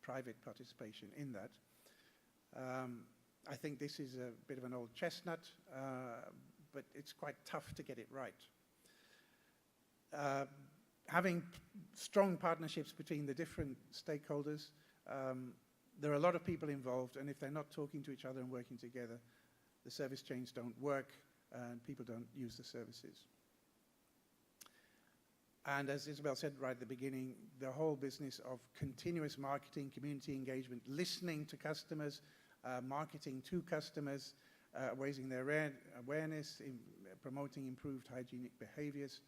private participation in that. I think this is a bit of an old chestnut, but it's quite tough to get it right. Having strong partnerships between the different stakeholders, there are a lot of people involved, and if they're not talking to each other and working together, the service chains don't work and people don't use the services. And as Isabel said right at the beginning, the whole business of continuous marketing, community engagement, listening to customers, marketing to customers, raising their awareness, promoting improved hygienic behaviors.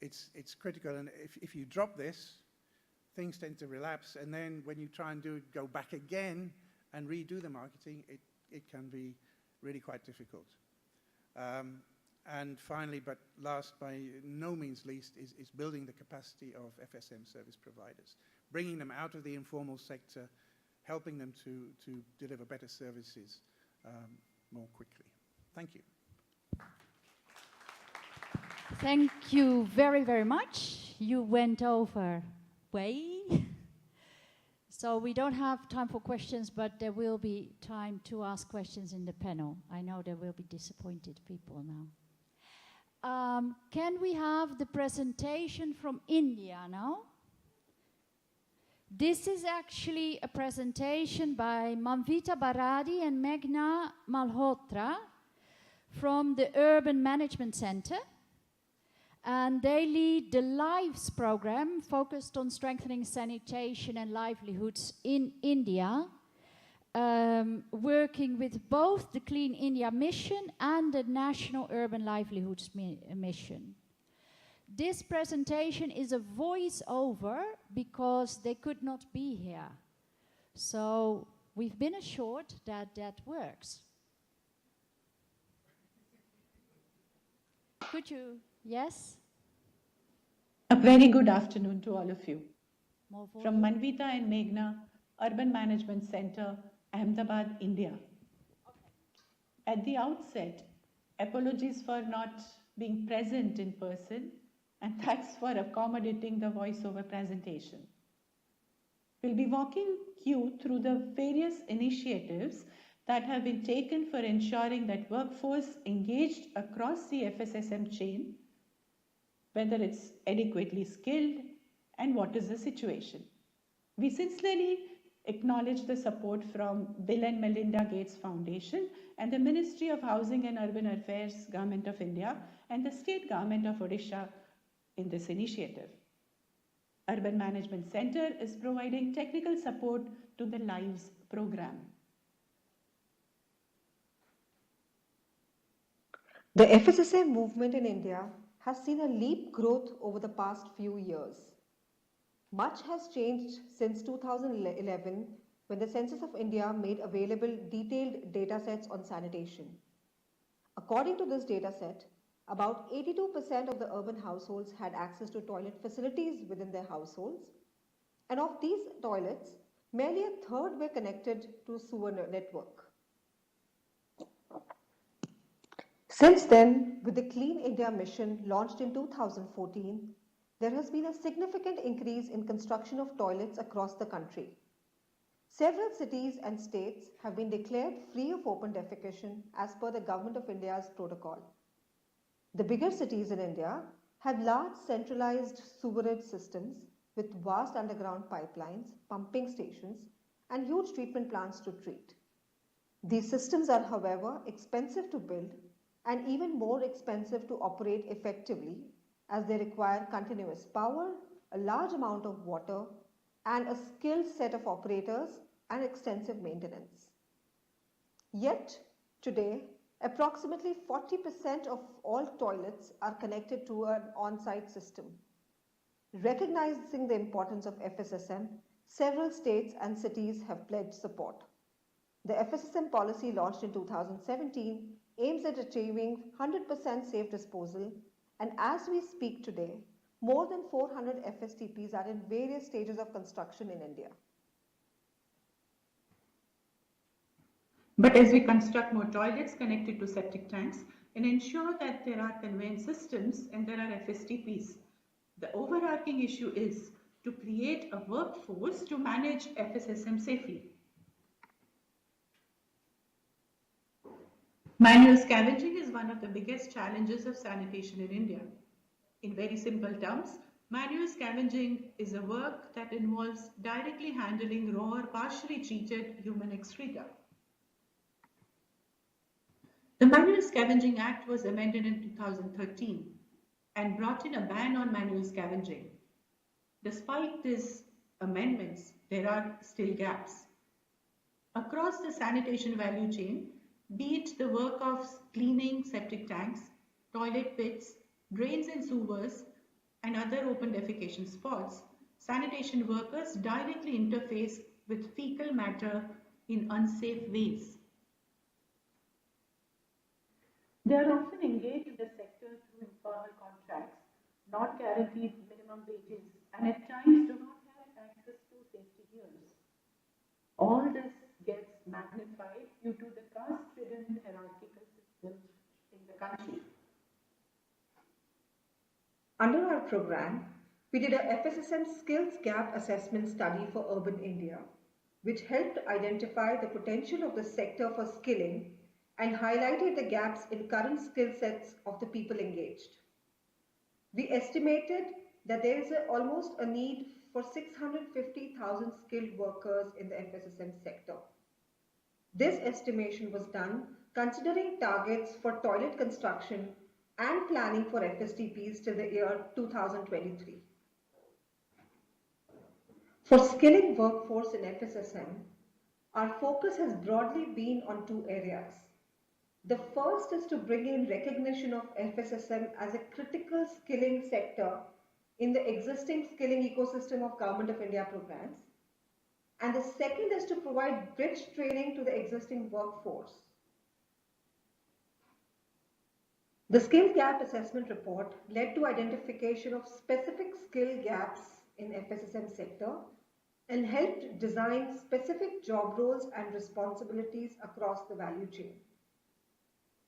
It's critical, and if you drop this, things tend to relapse, and then when you try and go back again and redo the marketing, it can be really quite difficult. And finally, but last by no means least, is building the capacity of FSM service providers, bringing them out of the informal sector, helping them to deliver better services more quickly. Thank you. Thank you very, very much. You went over way. So we don't have time for questions, but there will be time to ask questions in the panel. I know there will be disappointed people now. Can we have the presentation from India now? This is actually a presentation by Manvita Baradi and Meghna Malhotra from the Urban Management Center. And they lead the LIVES program focused on strengthening sanitation and livelihoods in India, working with both the Clean India mission and the National Urban Livelihoods mission. This presentation is a voice-over because they could not be here. So we've been assured that that works. Could you? Yes? A very good afternoon to all of you. From volume. Manvita and Meghna, Urban Management Center, Ahmedabad, India. At the outset, apologies for not being present in person, and thanks for accommodating the voiceover presentation. We'll be walking you through the various initiatives that have been taken for ensuring that workforce engaged across the FSSM chain, whether it's adequately skilled, and what is the situation. We sincerely acknowledge the support from Bill and Melinda Gates Foundation and the Ministry of Housing and Urban Affairs, Government of India, and the State Government of Odisha in this initiative. Urban Management Center is providing technical support to the LIVES program. The FSSM movement in India has seen a leap growth over the past few years. Much has changed since 2011, when the Census of India made available detailed data sets on sanitation. According to this data set, about 82% of the urban households had access to toilet facilities within their households, and of these toilets, merely a third were connected to a sewer network. Since then, with the Clean India mission launched in 2014, there has been a significant increase in construction of toilets across the country. Several cities and states have been declared free of open defecation as per the Government of India's protocol. The bigger cities in India have large centralized sewerage systems with vast underground pipelines, pumping stations, and huge treatment plants to treat. These systems are, however, expensive to build and even more expensive to operate effectively, as they require continuous power, a large amount of water, and a skilled set of operators and extensive maintenance. Yet, today, approximately 40% of all toilets are connected to an on-site system. Recognizing the importance of FSSM, several states and cities have pledged support. The FSSM policy launched in 2017 aims at achieving 100% safe disposal, and as we speak today, more than 400 FSTPs are in various stages of construction in India. But as we construct more toilets connected to septic tanks and ensure that there are conveyance systems and there are FSTPs, the overarching issue is to create a workforce to manage FSSM safely. Manual scavenging is one of the biggest challenges of sanitation in India. In very simple terms, manual scavenging is a work that involves directly handling raw or partially treated human excreta. The Manual Scavenging Act was amended in 2013 and brought in a ban on manual scavenging. Despite these amendments, there are still gaps. Across the sanitation value chain, be it the work of cleaning septic tanks, toilet pits, drains and sewers, and other open defecation spots, sanitation workers directly interface with fecal matter in unsafe ways. They are often engaged in the sector through informal contracts, not guaranteed minimum wages, and at times do not have access to safety gears. All this gets magnified due to the caste-ridden hierarchical system in the country. Under our program, we did a FSSM skills gap assessment study for urban India, which helped identify the potential of the sector for skilling and highlighted the gaps in current skill sets of the people engaged. We estimated that there is almost a need for 650,000 skilled workers in the FSSM sector. This estimation was done considering targets for toilet construction and planning for FSTPs till the year 2023. For skilling workforce in FSSM, our focus has broadly been on two areas. The first is to bring in recognition of FSSM as a critical skilling sector in the existing skilling ecosystem of Government of India programs. And the second is to provide bridge training to the existing workforce. The skill gap assessment report led to identification of specific skill gaps in FSSM sector and helped design specific job roles and responsibilities across the value chain.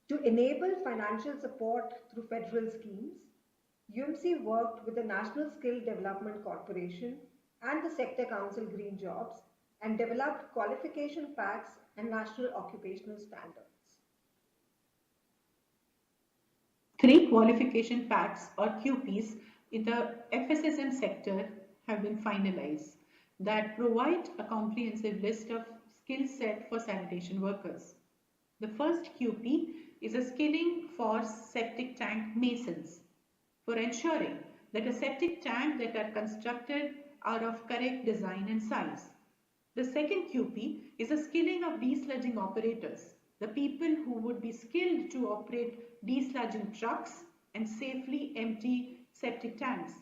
To enable financial support through federal schemes, UMC worked with the National Skill Development Corporation and the Sector Council Green Jobs and developed Qualification Parks and National Occupational Standards. 3 qualification packs or QPs in the FSSM sector have been finalized that provide a comprehensive list of skill set for sanitation workers. The first QP is a skilling for septic tank masons for ensuring that a septic tank that are constructed are of correct design and size. The second QP is a skilling of desludging operators, the people who would be skilled to operate desludging trucks and safely empty septic tanks.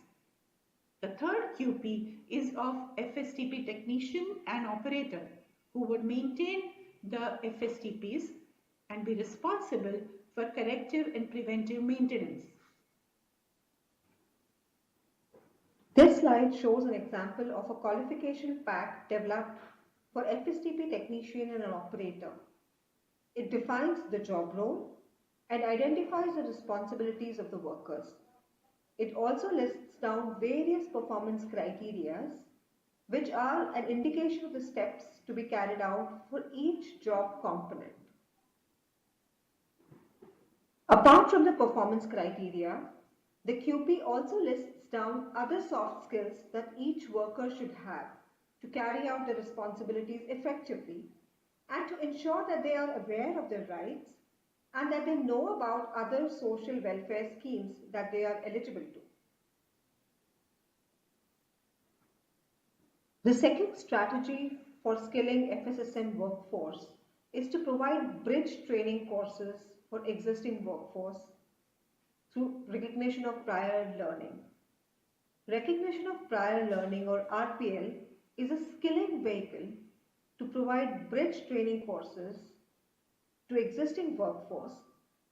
The third QP is of FSTP technician and operator who would maintain the FSTPs and be responsible for corrective and preventive maintenance. This slide shows an example of a qualification pack developed for FSTP technician and an operator. It defines the job role and identifies the responsibilities of the workers. It also lists down various performance criteria, which are an indication of the steps to be carried out for each job component. Apart from the performance criteria, the QP also lists down other soft skills that each worker should have to carry out their responsibilities effectively and to ensure that they are aware of their rights and that they know about other social welfare schemes that they are eligible to. The second strategy for skilling FSSM workforce is to provide bridge training courses for existing workforce through recognition of prior learning. Recognition of prior learning, or RPL, is a skilling vehicle to provide bridge training courses to existing workforce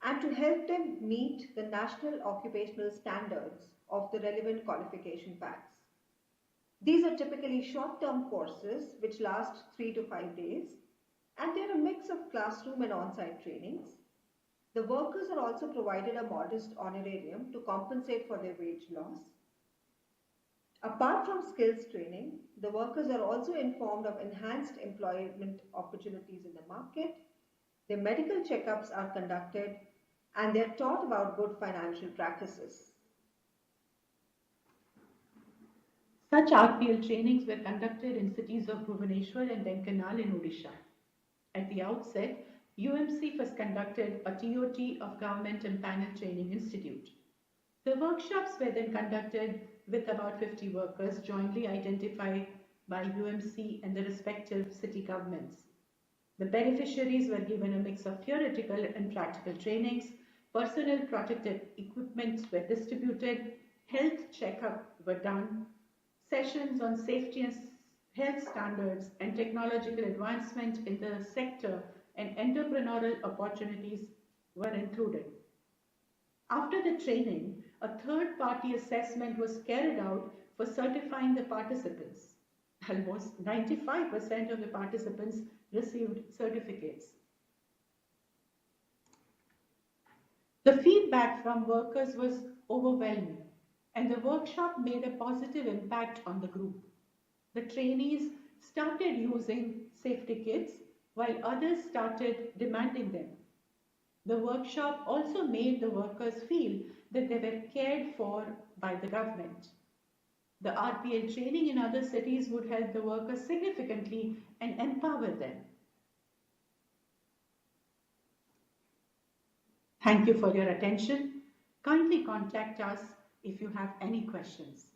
and to help them meet the national occupational standards of the relevant qualification packs. These are typically short-term courses which last 3 to 5 days, and they are a mix of classroom and on-site trainings. The workers are also provided a modest honorarium to compensate for their wage loss. Apart from skills training, the workers are also informed of enhanced employment opportunities in the market. Their medical checkups are conducted and they are taught about good financial practices. Such RPL trainings were conducted in cities of Bhubaneswar and Dhenkanal in Odisha. At the outset, UMC first conducted a TOT of Government and Panel Training Institute. The workshops were then conducted with about 50 workers jointly identified by UMC and the respective city governments. The beneficiaries were given a mix of theoretical and practical trainings, personal protective equipment were distributed, health checkup were done, sessions on safety and health standards and technological advancement in the sector and entrepreneurial opportunities were included. After the training, a third-party assessment was carried out for certifying the participants. Almost 95% of the participants received certificates. The feedback from workers was overwhelming, and the workshop made a positive impact on the group. The trainees started using safety kits while others started demanding them. The workshop also made the workers feel that they were cared for by the government. The RPL training in other cities would help the workers significantly and empower them. Thank you for your attention. Kindly contact us if you have any questions.